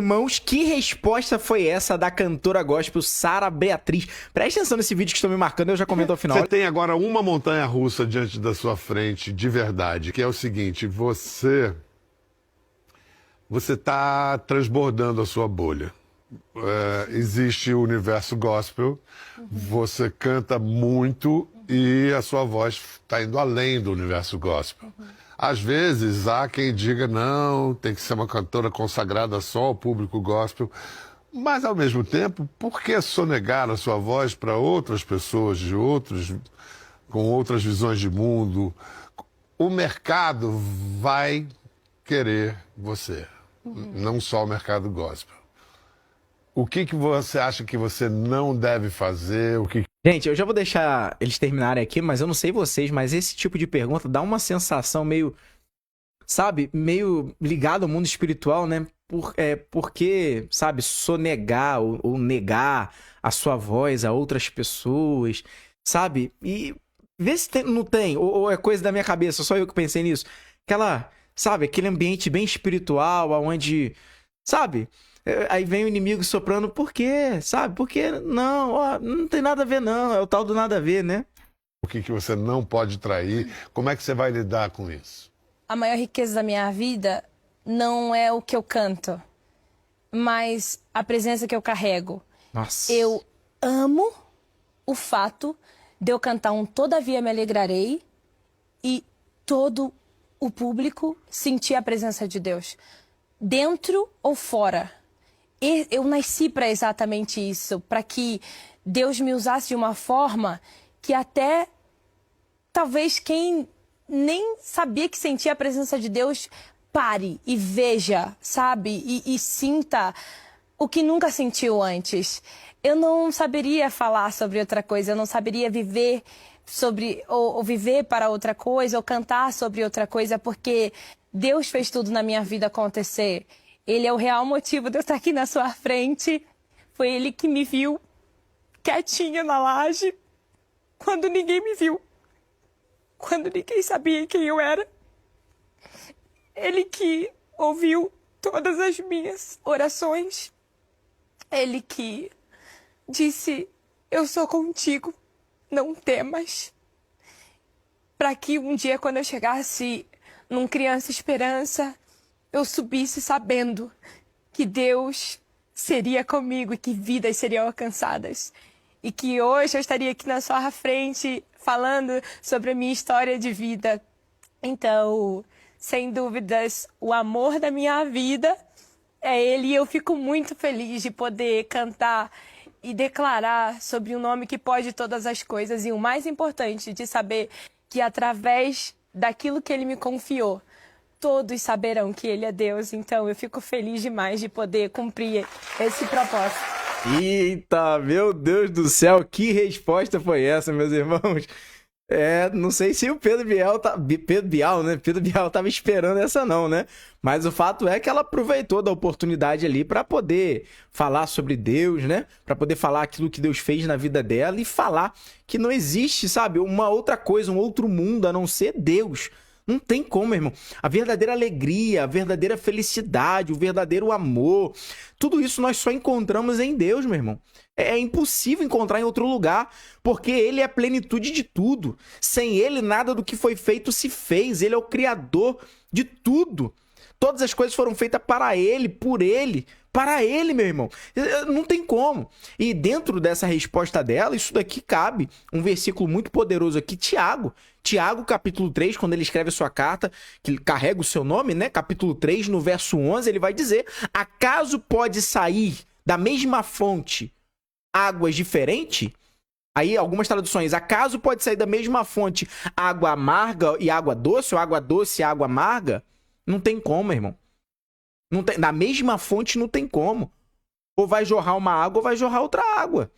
irmãos, que resposta foi essa da cantora gospel Sara Beatriz? Presta atenção nesse vídeo que estão me marcando, eu já comento ao final. Você tem agora uma montanha-russa diante da sua frente, de verdade, que é o seguinte: você está transbordando a sua bolha. Existe o universo gospel, você canta muito e a sua voz está indo além do universo gospel. Às vezes há quem diga, não, tem que ser uma cantora consagrada só ao público gospel. Mas, ao mesmo tempo, por que sonegar a sua voz para outras pessoas, com outras visões de mundo? O mercado vai querer você, não só o mercado gospel. O que você acha que você não deve fazer? Gente, eu já vou deixar eles terminarem aqui, mas eu não sei vocês, mas esse tipo de pergunta dá uma sensação meio, sabe, meio ligado ao mundo espiritual, né? Porque, sabe, sonegar ou negar a sua voz a outras pessoas, sabe? E vê se não tem, ou é coisa da minha cabeça, só eu que pensei nisso. Aquele ambiente bem espiritual, onde, sabe? Aí vem o inimigo soprando, por quê? Sabe? Porque não, não tem nada a ver não, é o tal do nada a ver, né? O que você não pode trair? Como é que você vai lidar com isso? A maior riqueza da minha vida não é o que eu canto, mas a presença que eu carrego. Nossa. Eu amo o fato de eu cantar um Todavia Me Alegrarei e todo o público sentir a presença de Deus, dentro ou fora. Eu nasci para exatamente isso, para que Deus me usasse de uma forma que até talvez quem nem sabia que sentia a presença de Deus pare e veja, sabe? E sinta o que nunca sentiu antes. Eu não saberia falar sobre outra coisa, eu não saberia viver ou viver para outra coisa, ou cantar sobre outra coisa, porque Deus fez tudo na minha vida acontecer. Ele é o real motivo de eu estar aqui na sua frente. Foi Ele que me viu quietinha na laje, quando ninguém me viu, quando ninguém sabia quem eu era. Ele que ouviu todas as minhas orações. Ele que disse, eu sou contigo, não temas. Para que um dia, quando eu chegasse num Criança Esperança, eu subisse sabendo que Deus seria comigo e que vidas seriam alcançadas. E que hoje eu estaria aqui na sua frente falando sobre a minha história de vida. Então, sem dúvidas, o amor da minha vida é Ele, e eu fico muito feliz de poder cantar e declarar sobre um nome que pode todas as coisas, e o mais importante, de saber que através daquilo que Ele me confiou, todos saberão que Ele é Deus. Então eu fico feliz demais de poder cumprir esse propósito. Eita, meu Deus do céu, que resposta foi essa, meus irmãos? Não sei se o Pedro Bial tava esperando essa não, né? Mas o fato é que ela aproveitou da oportunidade ali para poder falar sobre Deus, né? Para poder falar aquilo que Deus fez na vida dela e falar que não existe, sabe, uma outra coisa, um outro mundo a não ser Deus. Não tem como, irmão. A verdadeira alegria, a verdadeira felicidade, o verdadeiro amor, tudo isso nós só encontramos em Deus, meu irmão. É impossível encontrar em outro lugar, porque Ele é a plenitude de tudo. Sem Ele, nada do que foi feito se fez. Ele é o Criador de tudo. Todas as coisas foram feitas para Ele, por Ele, para Ele, meu irmão. Não tem como. E dentro dessa resposta dela, isso daqui cabe um versículo muito poderoso aqui, Tiago, capítulo 3, quando ele escreve a sua carta, que carrega o seu nome, né? Capítulo 3, no verso 11, ele vai dizer, acaso pode sair da mesma fonte águas diferentes? Aí, algumas traduções, acaso pode sair da mesma fonte água amarga e água doce, ou água doce e água amarga? Não tem como, irmão. Não tem, na mesma fonte não tem como. Ou vai jorrar uma água ou vai jorrar outra água.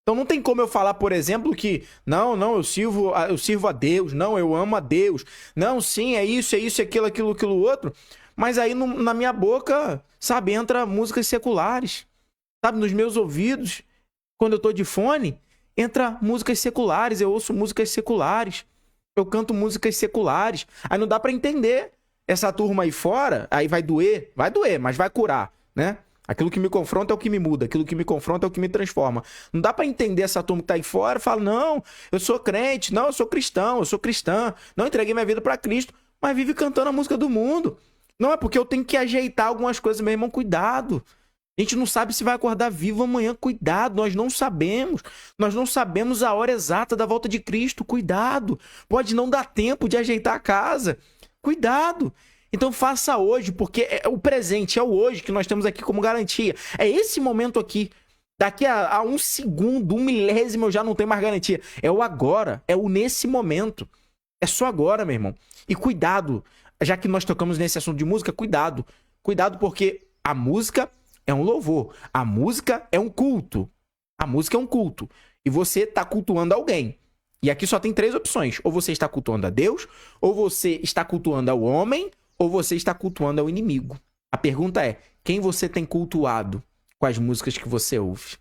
Então não tem como eu falar, por exemplo, que não, eu sirvo a Deus, não, eu amo a Deus, não, sim, é isso, aquilo outro, mas aí na minha boca, sabe, entra músicas seculares, sabe, nos meus ouvidos, quando eu tô de fone, entra músicas seculares, eu ouço músicas seculares, eu canto músicas seculares, aí não dá pra entender essa turma aí fora, aí vai doer, mas vai curar, né? Aquilo que me confronta é o que me muda, aquilo que me confronta é o que me transforma. Não dá pra entender essa turma que tá aí fora e fala, não, eu sou crente, não, eu sou cristão, eu sou cristã, não entreguei minha vida pra Cristo, mas vive cantando a música do mundo. Não, é porque eu tenho que ajeitar algumas coisas, meu irmão, cuidado. A gente não sabe se vai acordar vivo amanhã, cuidado, nós não sabemos. Nós não sabemos a hora exata da volta de Cristo, cuidado. Pode não dar tempo de ajeitar a casa, cuidado. Então faça hoje, porque é o presente, é o hoje que nós temos aqui como garantia. É esse momento aqui. Daqui a 1 segundo, 1 milésimo eu já não tenho mais garantia. É o agora, é o nesse momento. É só agora, meu irmão. E cuidado, já que nós tocamos nesse assunto de música, cuidado. Cuidado porque a música é um louvor. A música é um culto. A música é um culto. E você está cultuando alguém. E aqui só tem 3 opções. Ou você está cultuando a Deus, ou você está cultuando ao homem, ou você está cultuando ao inimigo. A pergunta é, quem você tem cultuado com as músicas que você ouve?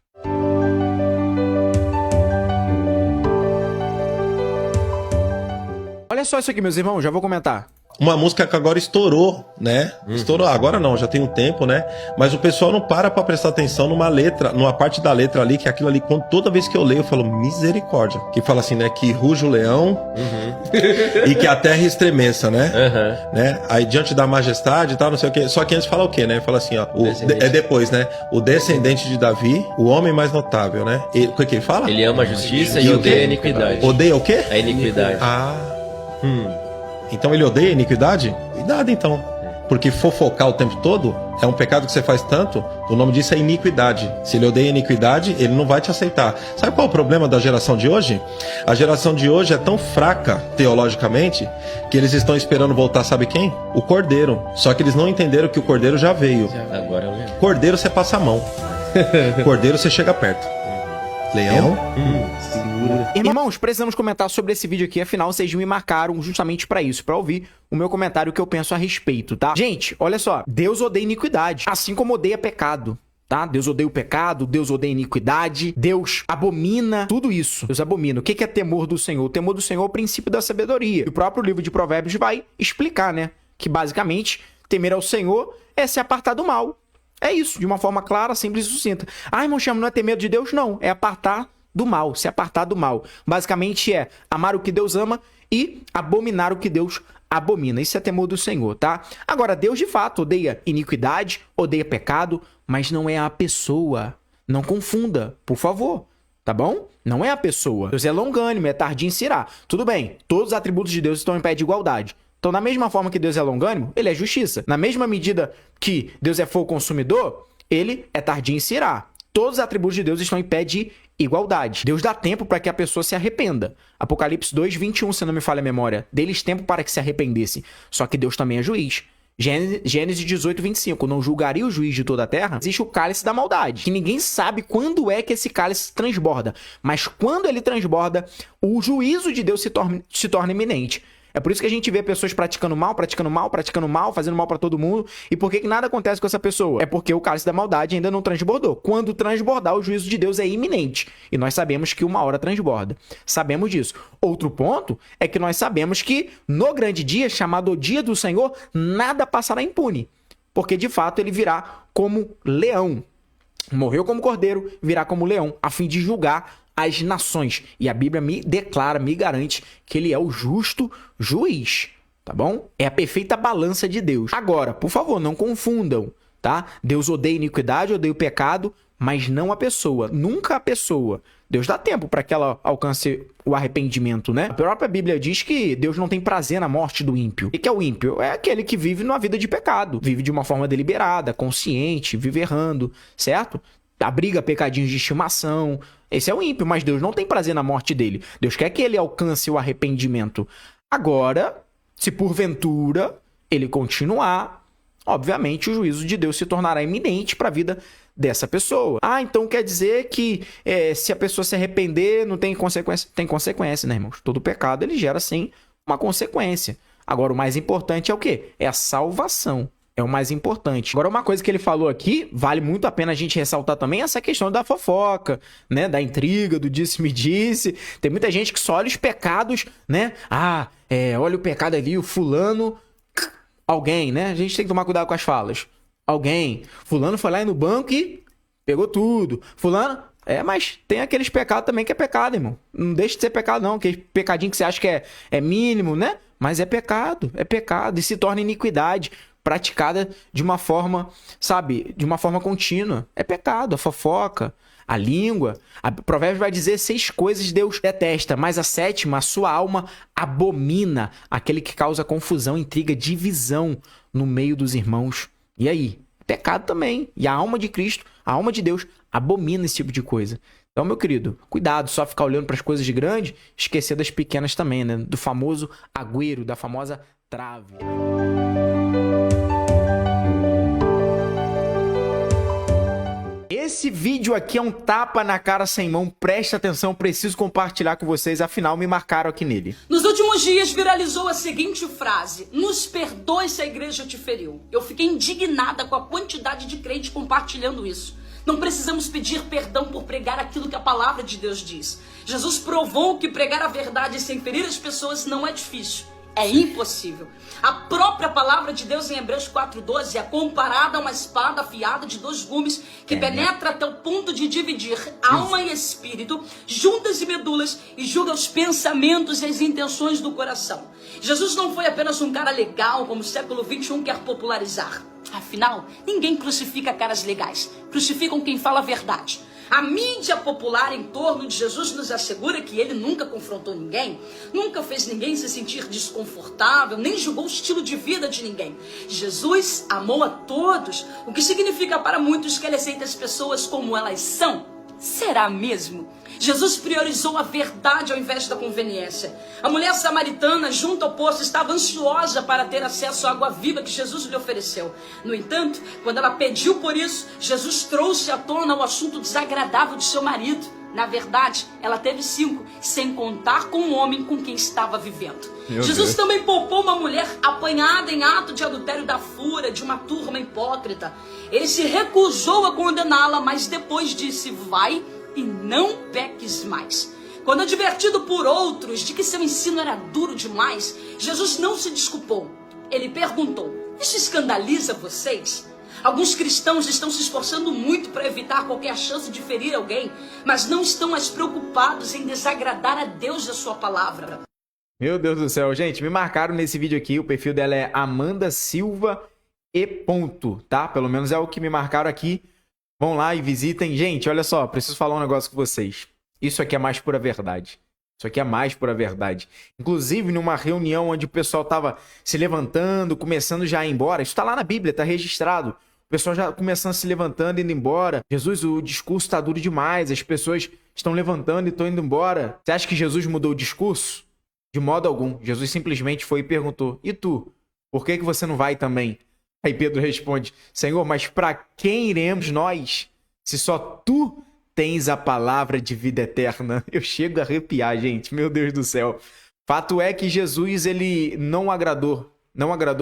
Olha só isso aqui, meus irmãos, já vou comentar. Uma música que agora estourou, né? Estourou, agora não, já tem um tempo, né? Mas o pessoal não para pra prestar atenção numa letra, numa parte da letra ali, que aquilo ali, toda vez que eu leio, eu falo misericórdia. Que fala assim, né? Que ruja o leão e que a terra estremeça, né? Né? Aí diante da majestade e tal, não sei o quê. Só que antes fala o quê, né? Fala assim, ó. É depois, né? O descendente de Davi, o homem mais notável, né? O que ele fala? Ele ama a justiça e odeia a iniquidade. Odeia o quê? A iniquidade. Então ele odeia a iniquidade? Cuidado então. Porque fofocar o tempo todo é um pecado que você faz tanto, o nome disso é iniquidade. Se ele odeia a iniquidade, ele não vai te aceitar. Sabe qual é o problema da geração de hoje? A geração de hoje é tão fraca teologicamente que eles estão esperando voltar, sabe quem? O Cordeiro. Só que eles não entenderam que o Cordeiro já veio. Agora eu lembro. Cordeiro você passa a mão. Cordeiro você chega perto. Leão? Irmãos, precisamos comentar sobre esse vídeo aqui, afinal vocês me marcaram justamente pra isso, pra ouvir o meu comentário, o que eu penso a respeito, tá? Gente, olha só, Deus odeia iniquidade, assim como odeia pecado, tá? Deus odeia o pecado, Deus odeia a iniquidade, Deus abomina tudo isso. Deus abomina. O que é temor do Senhor? O temor do Senhor é o princípio da sabedoria. E o próprio livro de Provérbios vai explicar, né? Que basicamente, temer ao Senhor é se apartar do mal. É isso, de uma forma clara, simples e sucinta. Ah, irmão Chamo, não é ter medo de Deus? Não, é apartar do mal, se apartar do mal. Basicamente é amar o que Deus ama e abominar o que Deus abomina. Isso é temor do Senhor, tá? Agora, Deus de fato odeia iniquidade, odeia pecado, mas não é a pessoa. Não confunda, por favor, tá bom? Não é a pessoa. Deus é longânimo, é tardio em se irar. Tudo bem, todos os atributos de Deus estão em pé de igualdade. Então, da mesma forma que Deus é longânimo, ele é justiça. Na mesma medida que Deus é fogo consumidor, ele é tardio em se irar. Todos os atributos de Deus estão em pé de igualdade. Deus dá tempo para que a pessoa se arrependa. Apocalipse 2, 21, se não me falha a memória. Deles tempo para que se arrependessem. Só que Deus também é juiz. Gênesis 18, 25. Não julgaria o juiz de toda a terra? Existe o cálice da maldade, que ninguém sabe quando é que esse cálice transborda. Mas quando ele transborda, o juízo de Deus se torna iminente. É por isso que a gente vê pessoas praticando mal, fazendo mal pra todo mundo. E por que nada acontece com essa pessoa? É porque o cálice da maldade ainda não transbordou. Quando transbordar, o juízo de Deus é iminente. E nós sabemos que uma hora transborda. Sabemos disso. Outro ponto é que nós sabemos que no grande dia, chamado o dia do Senhor, nada passará impune. Porque de fato ele virá como leão. Morreu como cordeiro, virá como leão, a fim de julgar as nações. E a Bíblia me declara, me garante que ele é o justo juiz, tá bom? É a perfeita balança de Deus. Agora, por favor, não confundam, tá? Deus odeia iniquidade, odeia o pecado, mas não a pessoa, nunca a pessoa. Deus dá tempo para que ela alcance o arrependimento, né? A própria Bíblia diz que Deus não tem prazer na morte do ímpio. O que é o ímpio? É aquele que vive numa vida de pecado, vive de uma forma deliberada, consciente, vive errando, certo? Abriga pecadinhos de estimação. Esse é o ímpio, mas Deus não tem prazer na morte dele. Deus quer que ele alcance o arrependimento. Agora, se porventura ele continuar, obviamente o juízo de Deus se tornará iminente para a vida dessa pessoa. Ah, então quer dizer que se a pessoa se arrepender não tem consequência? Tem consequência, né, irmãos? Todo pecado ele gera, sim, uma consequência. Agora, o mais importante é o quê? É a salvação. É o mais importante. Agora, uma coisa que ele falou aqui, vale muito a pena a gente ressaltar também, essa questão da fofoca, né? Da intriga, do disse-me-disse. Tem muita gente que só olha os pecados, né? Olha o pecado ali, o fulano... Alguém, né? A gente tem que tomar cuidado com as falas. alguém. Fulano foi lá no banco e pegou tudo. Fulano... mas tem aqueles pecados também que é pecado, irmão. Não deixa de ser pecado, não. Aquele pecadinho que você acha que é mínimo, né? Mas é pecado. E se torna iniquidade. Praticada de uma forma, sabe? De uma forma contínua. É pecado. A fofoca, a língua. A Provérbios vai dizer 6 coisas Deus detesta. Mas a 7ª, a sua alma abomina. Aquele que causa confusão, intriga, divisão no meio dos irmãos. E aí? Pecado também. E a alma de Cristo, a alma de Deus, abomina esse tipo de coisa. Então, meu querido, cuidado, só ficar olhando para as coisas grandes, esquecer das pequenas também, né? Do famoso agüero, da famosa trave. Esse vídeo aqui é um tapa na cara sem mão, presta atenção, preciso compartilhar com vocês, afinal me marcaram aqui nele. Nos últimos dias viralizou a seguinte frase: nos perdoe se a igreja te feriu. Eu fiquei indignada com a quantidade de crentes compartilhando isso. Não precisamos pedir perdão por pregar aquilo que a palavra de Deus diz. Jesus provou que pregar a verdade sem ferir as pessoas não é difícil. É impossível. A própria palavra de Deus em Hebreus 4:12 é comparada a uma espada afiada de 2 gumes que penetra até o ponto de dividir alma e espírito, juntas e medulas, e julga os pensamentos e as intenções do coração. Jesus não foi apenas um cara legal, como o século 21 quer popularizar. Afinal, ninguém crucifica caras legais. Crucificam quem fala a verdade. A mídia popular em torno de Jesus nos assegura que ele nunca confrontou ninguém, nunca fez ninguém se sentir desconfortável, nem julgou o estilo de vida de ninguém. Jesus amou a todos, o que significa para muitos que ele aceita as pessoas como elas são. Será mesmo? Jesus priorizou a verdade ao invés da conveniência. A mulher samaritana, junto ao poço, estava ansiosa para ter acesso à água viva que Jesus lhe ofereceu. No entanto, quando ela pediu por isso, Jesus trouxe à tona o assunto desagradável de seu marido. Na verdade, ela teve 5, sem contar com o homem com quem estava vivendo. Jesus também poupou uma mulher apanhada em ato de adultério da fúria de uma turma hipócrita. Ele se recusou a condená-la, mas depois disse: vai e não peques mais. Quando advertido por outros de que seu ensino era duro demais, Jesus não se desculpou. Ele perguntou: isso escandaliza vocês? Alguns cristãos estão se esforçando muito para evitar qualquer chance de ferir alguém, mas não estão mais preocupados em desagradar a Deus e a sua palavra. Meu Deus do céu, gente, me marcaram nesse vídeo aqui, o perfil dela é Amanda Silva e ponto, tá? Pelo menos é o que me marcaram aqui. Vão lá e visitem. Gente, olha só, preciso falar um negócio com vocês. Isso aqui é mais pura verdade. Isso aqui é mais pura verdade. Inclusive, numa reunião onde o pessoal tava se levantando, começando já a ir embora. Isso tá lá na Bíblia, tá registrado. O pessoal já começando a se levantando e indo embora. Jesus, o discurso tá duro demais. As pessoas estão levantando e estão indo embora. Você acha que Jesus mudou o discurso? De modo algum. Jesus simplesmente foi e perguntou: e tu? Por que você não vai também? Aí Pedro responde: Senhor, mas para quem iremos nós, se só tu tens a palavra de vida eterna? Eu chego a arrepiar, gente, meu Deus do céu. Fato é que Jesus, ele não agradou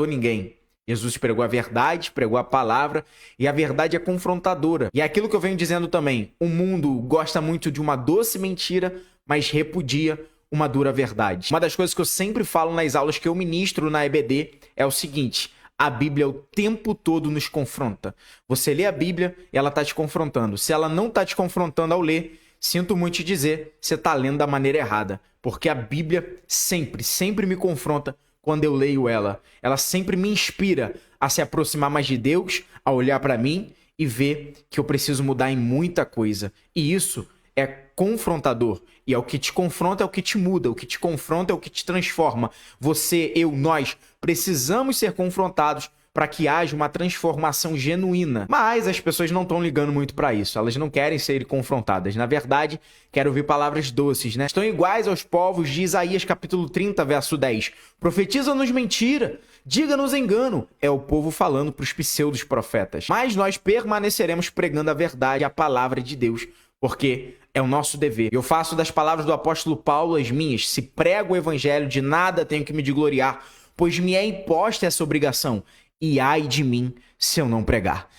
ninguém. Jesus pregou a verdade, pregou a palavra, e a verdade é confrontadora. E é aquilo que eu venho dizendo também: o mundo gosta muito de uma doce mentira, mas repudia uma dura verdade. Uma das coisas que eu sempre falo nas aulas que eu ministro na EBD é o seguinte: a Bíblia o tempo todo nos confronta. Você lê a Bíblia, ela está te confrontando. Se ela não está te confrontando ao ler, sinto muito te dizer, você está lendo da maneira errada. Porque a Bíblia sempre me confronta quando eu leio ela. Ela sempre me inspira a se aproximar mais de Deus, a olhar para mim e ver que eu preciso mudar em muita coisa. E isso é confrontador. E é o que te confronta, é o que te muda. O que te confronta é o que te transforma. Você, eu, nós precisamos ser confrontados para que haja uma transformação genuína. Mas as pessoas não estão ligando muito para isso. Elas não querem ser confrontadas. Na verdade, querem ouvir palavras doces, né? Estão iguais aos povos de Isaías capítulo 30, verso 10. Profetiza-nos mentira, diga-nos engano. É o povo falando para os pseudos profetas. Mas nós permaneceremos pregando a verdade, a palavra de Deus, porque é o nosso dever. Eu faço das palavras do apóstolo Paulo as minhas. Se prego o evangelho, de nada tenho que me gloriar, pois me é imposta essa obrigação. E ai de mim se eu não pregar.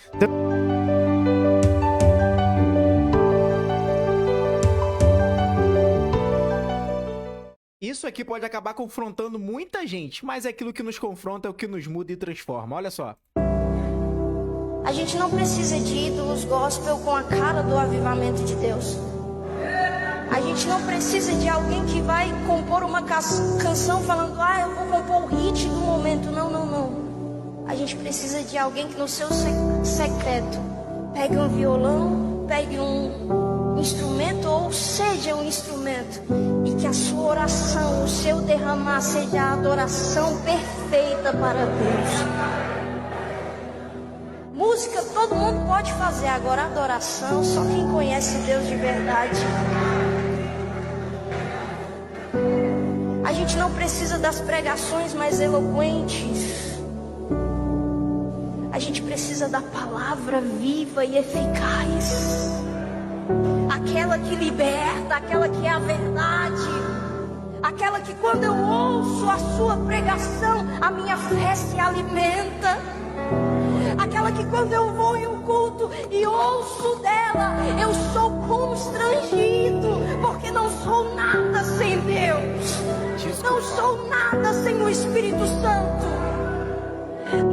Isso aqui pode acabar confrontando muita gente, mas é aquilo que nos confronta, é o que nos muda e transforma. Olha só. A gente não precisa de ídolos gospel com a cara do avivamento de Deus. A gente não precisa de alguém que vai compor uma canção falando, eu vou compor o hit do momento. Não, não, não. A gente precisa de alguém que no seu secreto pegue um violão, pegue um instrumento ou seja um instrumento, e que a sua oração, o seu derramar seja a adoração perfeita para Deus. Música todo mundo pode fazer, agora adoração só quem conhece Deus de verdade. A gente não precisa das pregações mais eloquentes. A gente precisa da palavra viva e eficaz. Aquela que liberta, aquela que é a verdade. Aquela que quando eu ouço a sua pregação, a minha fé se alimenta. Aquela que quando eu vou em um culto e ouço dela, eu sou constrangido, porque não sou nada sem Deus. Não sou nada sem o Espírito Santo.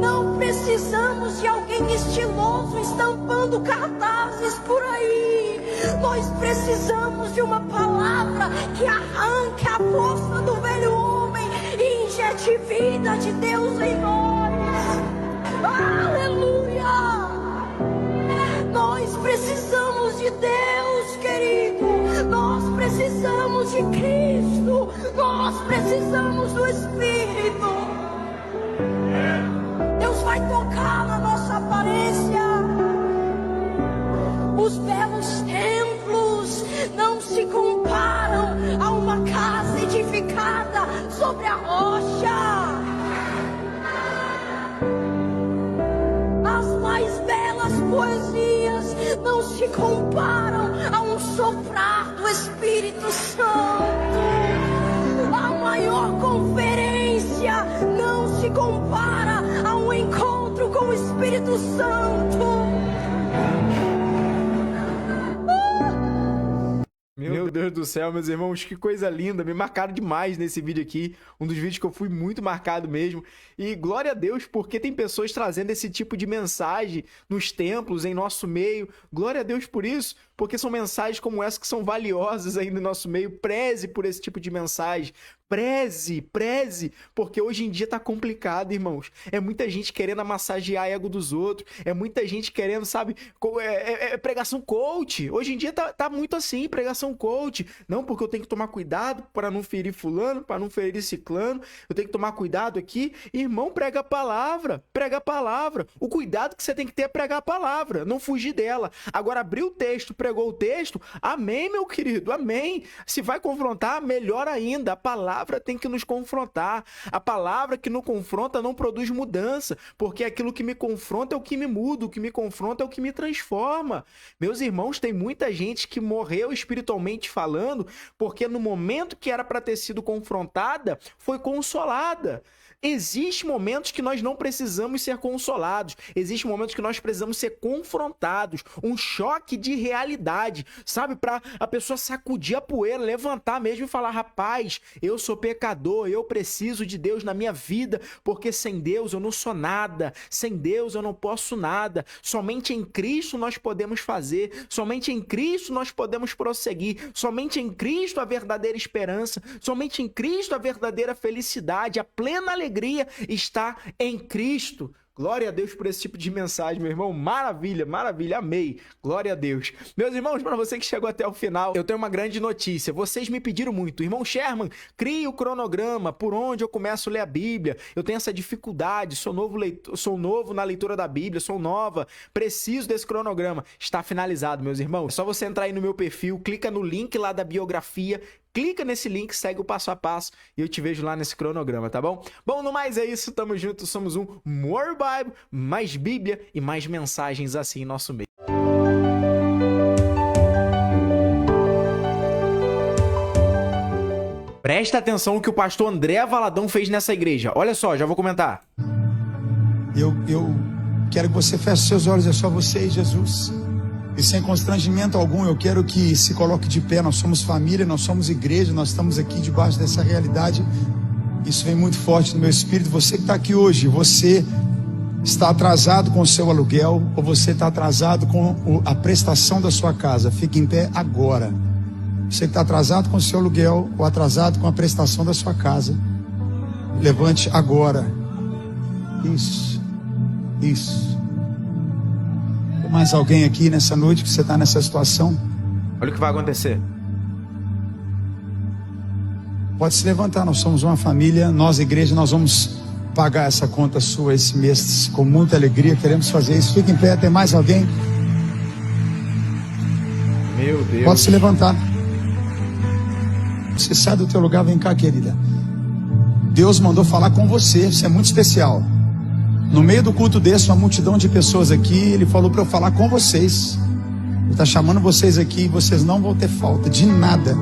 Não precisamos de alguém estiloso estampando cartazes por aí. Nós precisamos de uma palavra que arranque a força do velho homem e injete vida de Deus em nós. Aleluia! Nós precisamos de Deus, querido. Nós precisamos de Cristo. Nós precisamos do Espírito. Deus vai tocar na nossa aparência. Os belos templos não se comparam a uma casa edificada sobre a rocha. Mais belas poesias não se comparam a um soprar do Espírito Santo. A maior conferência não se compara a um encontro com o Espírito Santo. Meu Deus do céu, meus irmãos, que coisa linda. Me marcaram demais nesse vídeo aqui. Um dos vídeos que eu fui muito marcado mesmo. E glória a Deus, porque tem pessoas trazendo esse tipo de mensagem nos templos, em nosso meio. Glória a Deus por isso, porque são mensagens como essa que são valiosas ainda no nosso meio. Preze por esse tipo de mensagem. Preze, porque hoje em dia tá complicado, irmãos. É muita gente querendo massagear ego dos outros, é muita gente querendo, sabe, pregação coach. Hoje em dia tá muito assim, pregação coach. Não, porque eu tenho que tomar cuidado para não ferir fulano, para não ferir ciclano, eu tenho que tomar cuidado aqui. Irmão, prega a palavra. O cuidado que você tem que ter é pregar a palavra, não fugir dela. Agora, abriu o texto, pregou o texto, amém, meu querido, amém. Se vai confrontar, melhor ainda, a palavra tem que nos confrontar. A palavra que não confronta não produz mudança, porque aquilo que me confronta é o que me muda, o que me confronta é o que me transforma. Meus irmãos, tem muita gente que morreu espiritualmente falando, porque no momento que era para ter sido confrontada, foi consolada. Existem momentos que nós não precisamos ser consolados. Existem momentos que nós precisamos ser confrontados. Um choque de realidade, sabe? Para a pessoa sacudir a poeira, levantar mesmo e falar, rapaz, eu sou pecador, eu preciso de Deus na minha vida, porque sem Deus eu não sou nada. Sem Deus eu não posso nada. Somente em Cristo nós podemos fazer. Somente em Cristo nós podemos prosseguir. Somente em Cristo a verdadeira esperança. Somente em Cristo a verdadeira felicidade, a plena alegria está em Cristo. Glória a Deus por esse tipo de mensagem, meu irmão. Maravilha, maravilha, amei. Glória a Deus. Meus irmãos, para você que chegou até o final, eu tenho uma grande notícia. Vocês me pediram muito. Irmão Sherman, crie o cronograma por onde eu começo a ler a Bíblia. Eu tenho essa dificuldade, sou novo na leitura da Bíblia, sou nova, preciso desse cronograma. Está finalizado, meus irmãos. É só você entrar aí no meu perfil, clica no link lá da biografia, clica nesse link, segue o passo a passo e eu te vejo lá nesse cronograma, tá bom? Bom, no mais é isso, tamo junto, somos um More Bible, mais Bíblia e mais mensagens assim em nosso meio. Presta atenção no que o pastor André Valadão fez nessa igreja. Olha só, já vou comentar. Eu quero que você feche seus olhos, é só você e Jesus. E sem constrangimento algum, eu quero que se coloque de pé. Nós somos família, nós somos igreja, nós estamos aqui debaixo dessa realidade. Isso vem muito forte no meu espírito. Você que está aqui hoje, você está atrasado com o seu aluguel ou você está atrasado com a prestação da sua casa, fique em pé agora. Você que está atrasado com o seu aluguel ou atrasado com a prestação da sua casa, levante agora. Isso. Tem mais alguém aqui nessa noite que você está nessa situação? Olha o que vai acontecer. Pode se levantar, nós somos uma família, nós, igreja, nós vamos pagar essa conta sua esse mês com muita alegria, queremos fazer isso. Fique em pé, tem mais alguém? Meu Deus. Pode se levantar. Você sai do teu lugar, vem cá, querida. Deus mandou falar com você, você é muito especial. No meio do culto desse, uma multidão de pessoas aqui, Ele falou para eu falar com vocês. Ele está chamando vocês aqui, vocês não vão ter falta de nada.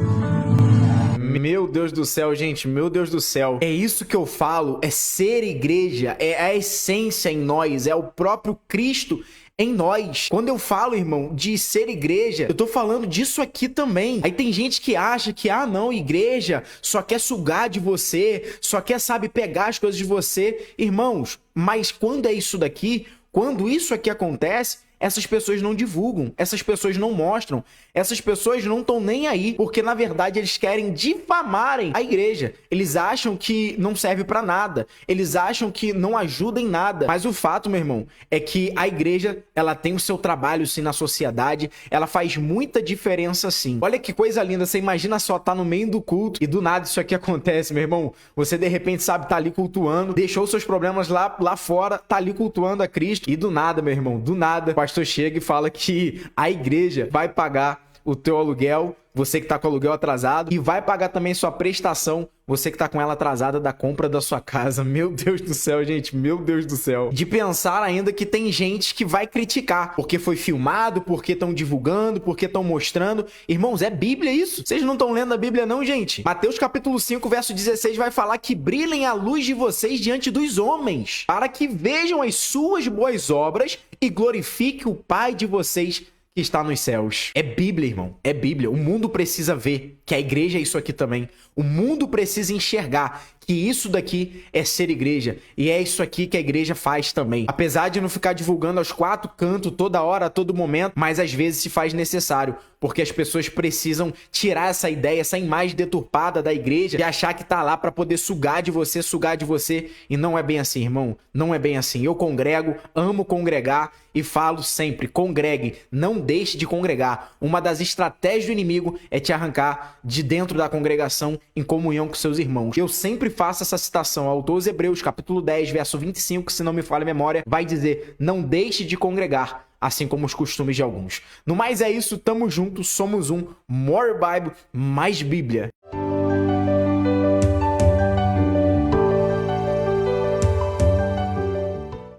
Meu Deus do céu, gente, meu Deus do céu. É isso que eu falo, é ser igreja, é a essência em nós, é o próprio Cristo em nós. Quando eu falo, irmão, de ser igreja, eu tô falando disso aqui também. Aí tem gente que acha que, não, igreja só quer sugar de você, só quer, sabe, pegar as coisas de você. Irmãos, mas quando é isso daqui, quando isso aqui acontece, essas pessoas não divulgam, essas pessoas não mostram, essas pessoas não estão nem aí, porque na verdade eles querem difamarem a igreja. Eles acham que não serve pra nada, eles acham que não ajuda em nada. Mas o fato, meu irmão, é que a igreja, ela tem o seu trabalho sim na sociedade, ela faz muita diferença sim. Olha que coisa linda, você imagina só, tá no meio do culto e do nada isso aqui acontece, meu irmão. Você de repente, sabe, tá ali cultuando, deixou seus problemas lá fora, tá ali cultuando a Cristo e do nada, meu irmão, do nada, o pastor chega e fala que a igreja vai pagar o teu aluguel, você que tá com o aluguel atrasado, e vai pagar também sua prestação, você que tá com ela atrasada da compra da sua casa. Meu Deus do céu, gente, meu Deus do céu. De pensar ainda que tem gente que vai criticar, porque foi filmado, porque estão divulgando, porque estão mostrando. Irmãos, é Bíblia isso? Vocês não estão lendo a Bíblia não, gente? Mateus capítulo 5, verso 16 vai falar que brilhem a luz de vocês diante dos homens, para que vejam as suas boas obras e glorifique o Pai de vocês que está nos céus. É Bíblia, irmão. É Bíblia. O mundo precisa ver que a igreja é isso aqui também. O mundo precisa enxergar que isso daqui é ser igreja. E é isso aqui que a igreja faz também. Apesar de não ficar divulgando aos quatro cantos toda hora, a todo momento, mas às vezes se faz necessário. Porque as pessoas precisam tirar essa ideia, essa imagem deturpada da igreja e achar que tá lá para poder sugar de você. E não é bem assim, irmão. Não é bem assim. Eu congrego, amo congregar e falo sempre, congregue, não deixe de congregar. Uma das estratégias do inimigo é te arrancar de dentro da congregação em comunhão com seus irmãos. Eu sempre faço essa citação ao autor aos Hebreus, capítulo 10, verso 25, se não me falha a memória, vai dizer, não deixe de congregar, assim como os costumes de alguns. No mais é isso, tamo junto, somos um More Bible, mais Bíblia.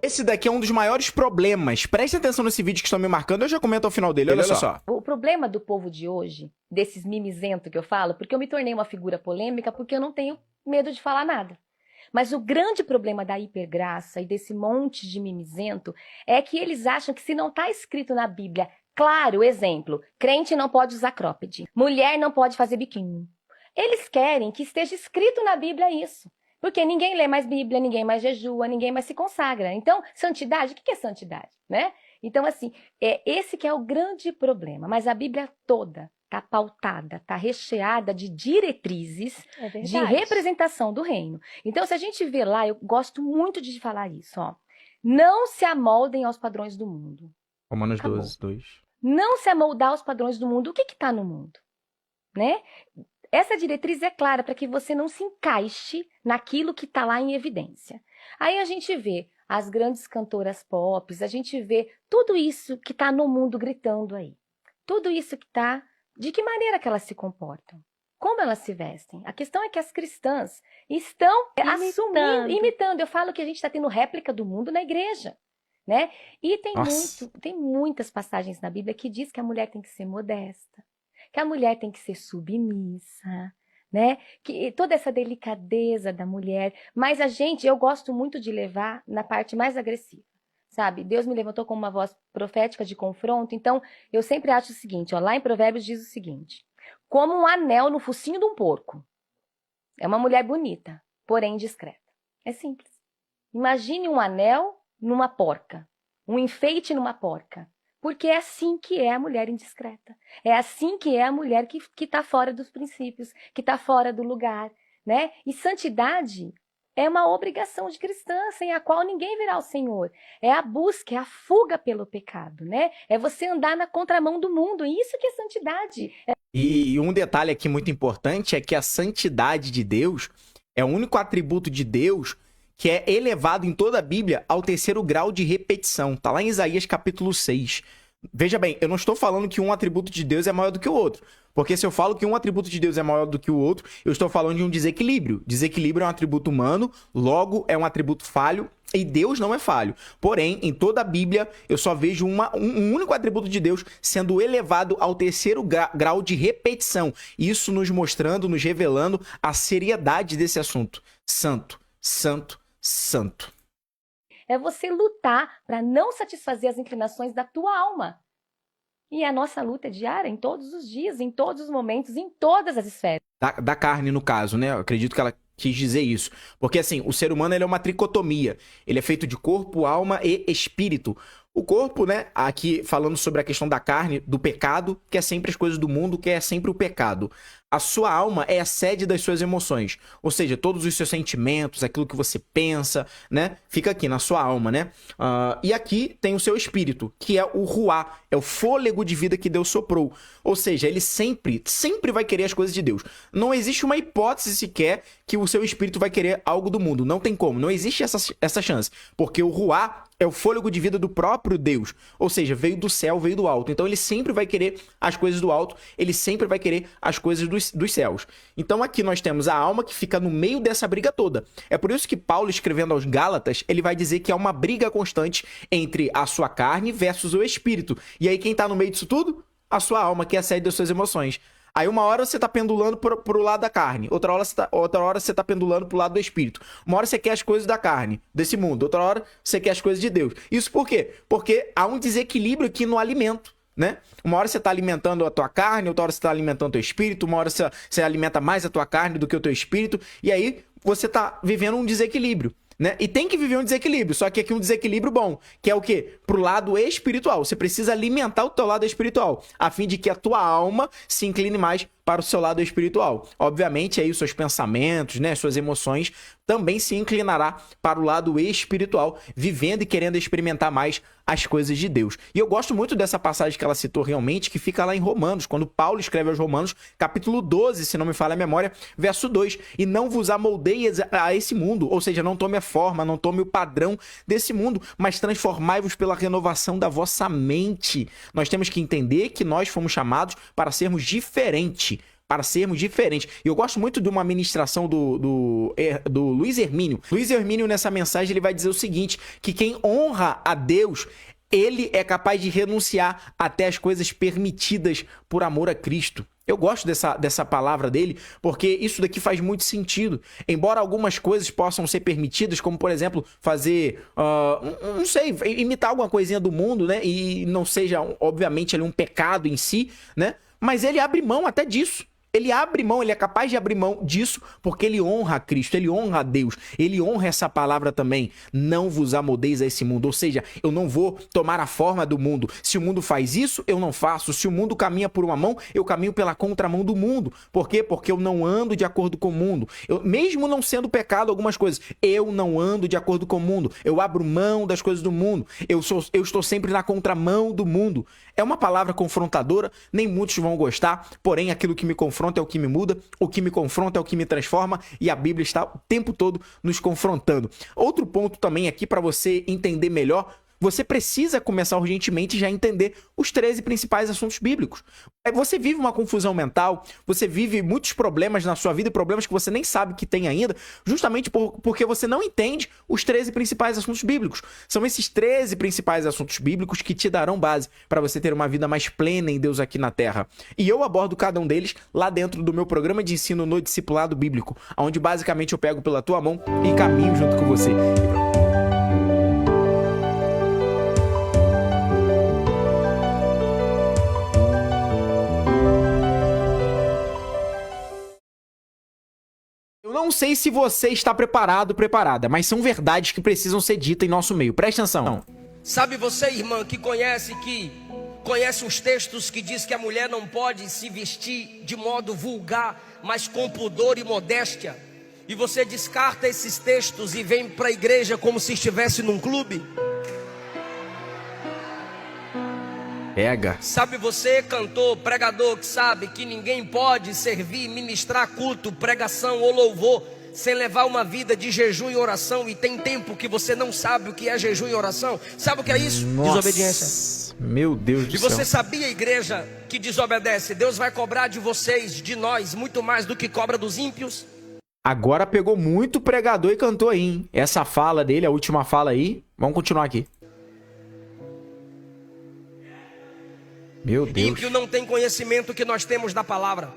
Esse daqui é um dos maiores problemas. Preste atenção nesse vídeo que estão me marcando, eu já comento ao final dele, olha só. O problema do povo de hoje, desses mimizentos que eu falo, porque eu me tornei uma figura polêmica, porque eu não tenho medo de falar nada. Mas o grande problema da hipergraça e desse monte de mimizento é que eles acham que se não está escrito na Bíblia, claro, exemplo, crente não pode usar cropped, mulher não pode fazer biquíni. Eles querem que esteja escrito na Bíblia isso. Porque ninguém lê mais Bíblia, ninguém mais jejua, ninguém mais se consagra. Então, santidade, o que é santidade, né? Então, assim, esse que é o grande problema. Mas a Bíblia toda está pautada, está recheada de diretrizes de representação do reino. Então, se a gente vê lá, eu gosto muito de falar isso, ó. Não se amoldem aos padrões do mundo. Romanos 12, 2. Não se amoldar aos padrões do mundo. O que está no mundo? Né? Essa diretriz é clara para que você não se encaixe naquilo que está lá em evidência. Aí a gente vê as grandes cantoras pop, a gente vê tudo isso que está no mundo gritando aí. Tudo isso que está... De que maneira que elas se comportam? Como elas se vestem? A questão é que as cristãs estão imitando. Eu falo que a gente está tendo réplica do mundo na igreja, né? E tem muitas passagens na Bíblia que diz que a mulher tem que ser modesta, que a mulher tem que ser submissa, né? Que toda essa delicadeza da mulher. Mas eu gosto muito de levar na parte mais agressiva, sabe? Deus me levantou com uma voz profética de confronto, então eu sempre acho o seguinte, ó, lá em Provérbios diz o seguinte, como um anel no focinho de um porco. É uma mulher bonita, porém discreta. É simples. Imagine um anel numa porca, um enfeite numa porca. Porque é assim que é a mulher indiscreta. É assim que é a mulher que está fora dos princípios, que está fora do lugar, né? E santidade é uma obrigação de cristã, sem a qual ninguém virá ao Senhor. É a busca, é a fuga pelo pecado, né? É você andar na contramão do mundo. Isso que é santidade. E um detalhe aqui muito importante é que a santidade de Deus é o único atributo de Deus que é elevado em toda a Bíblia ao 3º grau de repetição. Tá lá em Isaías capítulo 6. Veja bem, eu não estou falando que um atributo de Deus é maior do que o outro. Porque se eu falo que um atributo de Deus é maior do que o outro, eu estou falando de um desequilíbrio. Desequilíbrio é um atributo humano, logo é um atributo falho, e Deus não é falho. Porém, em toda a Bíblia, eu só vejo um único atributo de Deus sendo elevado ao 3º grau de repetição. Isso nos mostrando, nos revelando a seriedade desse assunto. Santo, santo, santo. É você lutar para não satisfazer as inclinações da tua alma. E a nossa luta é diária, em todos os dias, em todos os momentos, em todas as esferas. Da carne, no caso, né? Eu acredito que ela quis dizer isso. Porque, assim, o ser humano ele é uma tricotomia. Ele é feito de corpo, alma e espírito. O corpo, né? Aqui falando sobre a questão da carne, do pecado, que é sempre as coisas do mundo, que é sempre o pecado. A sua alma é a sede das suas emoções. Ou seja, todos os seus sentimentos, aquilo que você pensa, né? Fica aqui na sua alma, né? E aqui tem o seu espírito, que é o ruá, é o fôlego de vida que Deus soprou. Ou seja, ele sempre vai querer as coisas de Deus. Não existe uma hipótese sequer que o seu espírito vai querer algo do mundo. Não tem como. Não existe essa chance. Porque o ruá é o fôlego de vida do próprio Deus. Ou seja, veio do céu, veio do alto. Então ele sempre vai querer as coisas do alto, ele sempre vai querer as coisas dos céus. Então aqui nós temos a alma que fica no meio dessa briga toda. É por isso que Paulo, escrevendo aos Gálatas, ele vai dizer que é uma briga constante entre a sua carne versus o espírito. E aí quem tá no meio disso tudo? A sua alma, que é a sede das suas emoções. Aí uma hora você tá pendulando pro lado da carne, outra hora você tá pendulando pro lado do espírito. Uma hora você quer as coisas da carne, desse mundo, outra hora você quer as coisas de Deus. Isso por quê? Porque há um desequilíbrio aqui no alimento, né? Uma hora você tá alimentando a tua carne, outra hora você tá alimentando o teu espírito, uma hora você alimenta mais a tua carne do que o teu espírito, e aí você tá vivendo um desequilíbrio. Né? E tem que viver um desequilíbrio, só que aqui um desequilíbrio bom, que é o quê? Pro lado espiritual. Você precisa alimentar o teu lado espiritual, a fim de que a tua alma se incline mais para o seu lado espiritual. Obviamente, aí os seus pensamentos, né, suas emoções também se inclinará para o lado espiritual, vivendo e querendo experimentar mais as coisas de Deus. E eu gosto muito dessa passagem que ela citou realmente, que fica lá em Romanos, quando Paulo escreve aos Romanos, capítulo 12, se não me falha a memória, verso 2, e não vos amoldeis a esse mundo, ou seja, não tome a forma, não tome o padrão desse mundo, mas transformai-vos pela renovação da vossa mente. Nós temos que entender que nós fomos chamados para sermos diferentes. E eu gosto muito de uma ministração do Luiz Hermínio. Luiz Hermínio, nessa mensagem, ele vai dizer o seguinte, que quem honra a Deus, ele é capaz de renunciar até as coisas permitidas por amor a Cristo. Eu gosto dessa palavra dele, porque isso daqui faz muito sentido. Embora algumas coisas possam ser permitidas, como, por exemplo, fazer, não sei, imitar alguma coisinha do mundo, né? E não seja, obviamente, ali um pecado em si, né? Mas ele abre mão até disso. Ele abre mão, ele é capaz de abrir mão disso porque ele honra a Cristo, ele honra a Deus, ele honra essa palavra também. Não vos amoldeis a esse mundo, ou seja, eu não vou tomar a forma do mundo. Se o mundo faz isso, eu não faço. Se o mundo caminha por uma mão, eu caminho pela contramão do mundo. Por quê? Porque eu não ando de acordo com o mundo. Mesmo não sendo pecado algumas coisas, eu não ando de acordo com o mundo. Eu abro mão das coisas do mundo. Eu estou sempre na contramão do mundo. É uma palavra confrontadora, nem muitos vão gostar, porém aquilo que me confronta é o que me muda, o que me confronta é o que me transforma, e a Bíblia está o tempo todo nos confrontando. Outro ponto também aqui para você entender melhor, você precisa começar urgentemente já a entender os 13 principais assuntos bíblicos. Você vive uma confusão mental, você vive muitos problemas na sua vida, problemas que você nem sabe que tem ainda, justamente porque você não entende os 13 principais assuntos bíblicos. São esses 13 principais assuntos bíblicos que te darão base para você ter uma vida mais plena em Deus aqui na Terra. E eu abordo cada um deles lá dentro do meu programa de ensino no Discipulado Bíblico, onde basicamente eu pego pela tua mão e caminho junto com você. sei se você está preparado, preparada, mas são verdades que precisam ser ditas em nosso meio. Presta atenção. Sabe você, irmã, que conhece os textos que diz que a mulher não pode se vestir de modo vulgar, mas com pudor e modéstia, e você descarta esses textos e vem para a igreja como se estivesse num clube? Pega. Sabe você, cantor, pregador, que sabe que ninguém pode servir, ministrar culto, pregação ou louvor sem levar uma vida de jejum e oração, e tem tempo que você não sabe o que é jejum e oração? Sabe o que é isso? Nossa. Desobediência. Meu Deus do E céu. você sabia, igreja, que desobedece? Deus vai cobrar de vocês, de nós, muito mais do que cobra dos ímpios. Agora pegou muito pregador e cantor aí, hein? Essa fala dele, a última fala aí. Vamos continuar aqui. Meu Deus. Ímpio não tem conhecimento que nós temos da palavra.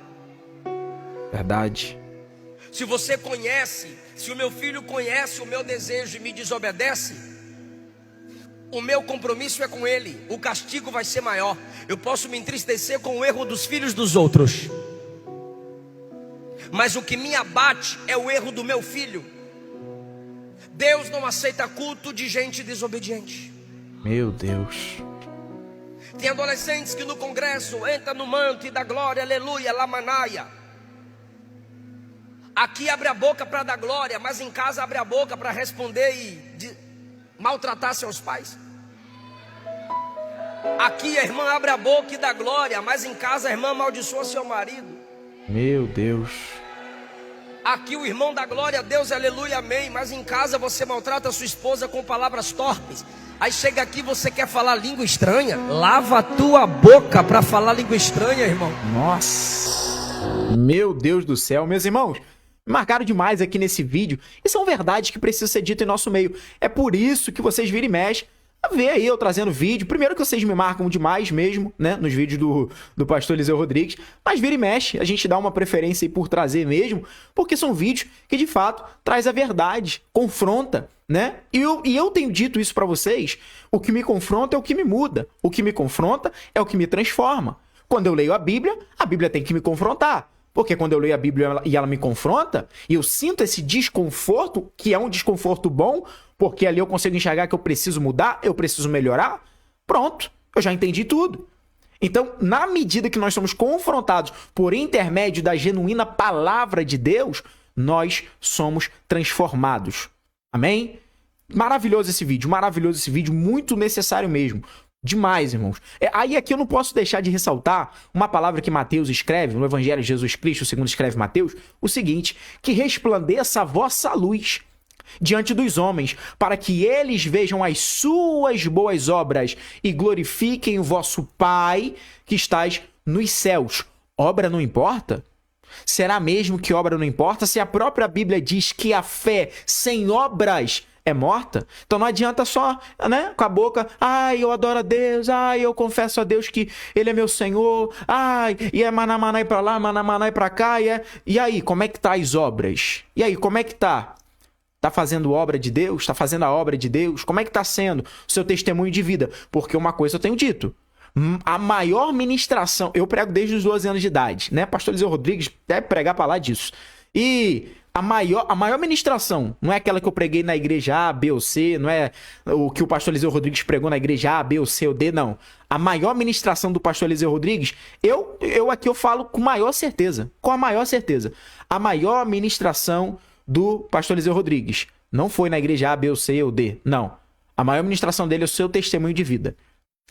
Verdade. Se você conhece, se o meu filho conhece o meu desejo e me desobedece, o meu compromisso é com ele, o castigo vai ser maior. Eu posso me entristecer com o erro dos filhos dos outros, mas o que me abate é o erro do meu filho. Deus não aceita culto de gente desobediente. Meu Deus. Tem adolescentes que no congresso entra no manto e dá glória, aleluia, lamanaia. Aqui abre a boca para dar glória, mas em casa abre a boca para responder e maltratar seus pais. Aqui a irmã abre a boca e dá glória, mas em casa a irmã amaldiçoa seu marido. Meu Deus. Aqui o irmão dá glória a Deus, aleluia, amém, mas em casa você maltrata a sua esposa com palavras torpes. Aí chega aqui, você quer falar língua estranha? Lava a tua boca para falar língua estranha, irmão. Nossa. Meu Deus do céu. Meus irmãos, marcaram demais aqui nesse vídeo, e são verdades que precisam ser ditas em nosso meio. É por isso que vocês viram e mexem a ver aí eu trazendo vídeo. Primeiro que vocês me marcam demais mesmo, né, nos vídeos do pastor Eliseu Rodrigues, mas vira e mexe, a gente dá uma preferência aí por trazer mesmo, porque são vídeos que de fato traz a verdade, confronta, né? E eu tenho dito isso pra vocês, o que me confronta é o que me muda, o que me confronta é o que me transforma. Quando eu leio a Bíblia tem que me confrontar. Porque quando eu leio a Bíblia e ela me confronta, e eu sinto esse desconforto, que é um desconforto bom, porque ali eu consigo enxergar que eu preciso mudar, eu preciso melhorar, pronto, eu já entendi tudo. Então, na medida que nós somos confrontados por intermédio da genuína palavra de Deus, nós somos transformados. Amém? Maravilhoso esse vídeo, muito necessário mesmo. Demais, irmãos. Aí aqui eu não posso deixar de ressaltar uma palavra que Mateus escreve, no Evangelho de Jesus Cristo, segundo escreve Mateus, o seguinte: que resplandeça a vossa luz diante dos homens, para que eles vejam as suas boas obras e glorifiquem o vosso Pai que estás nos céus. Obra não importa? Será mesmo que obra não importa se a própria Bíblia diz que a fé sem obras é morta? Então não adianta só, né, com a boca, ai, eu adoro a Deus, ai, eu confesso a Deus que Ele é meu Senhor, ai, e é manamanai pra lá, manamanai pra cá, e aí, como é que tá as obras? E aí, como é que tá? Tá fazendo obra de Deus? Tá fazendo a obra de Deus? Como é que tá sendo o seu testemunho de vida? Porque uma coisa eu tenho dito, a maior ministração, eu prego desde os 12 anos de idade, né, pastor Eliseu Rodrigues deve pregar pra lá disso, e a maior ministração não é aquela que eu preguei na igreja A, B ou C, não é o que o pastor Eliseu Rodrigues pregou na igreja A, B ou C ou D, não. A maior ministração do pastor Eliseu Rodrigues, aqui eu falo com a maior certeza. A maior ministração do pastor Eliseu Rodrigues não foi na igreja A, B ou C ou D, não. A maior ministração dele é o seu testemunho de vida.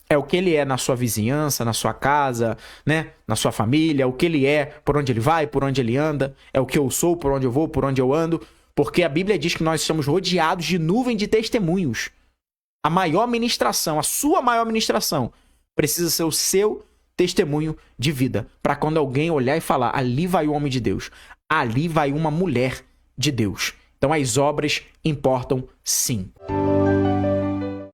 É o que ele é na sua vizinhança, na sua casa, né? Na sua família, o que ele é, por onde ele vai, por onde ele anda. É o que eu sou, por onde eu vou, por onde eu ando. Porque a Bíblia diz que nós estamos rodeados de nuvem de testemunhos. A maior ministração, a sua maior ministração, precisa ser o seu testemunho de vida. Para quando alguém olhar e falar, ali vai o homem de Deus. Ali vai uma mulher de Deus. Então as obras importam sim.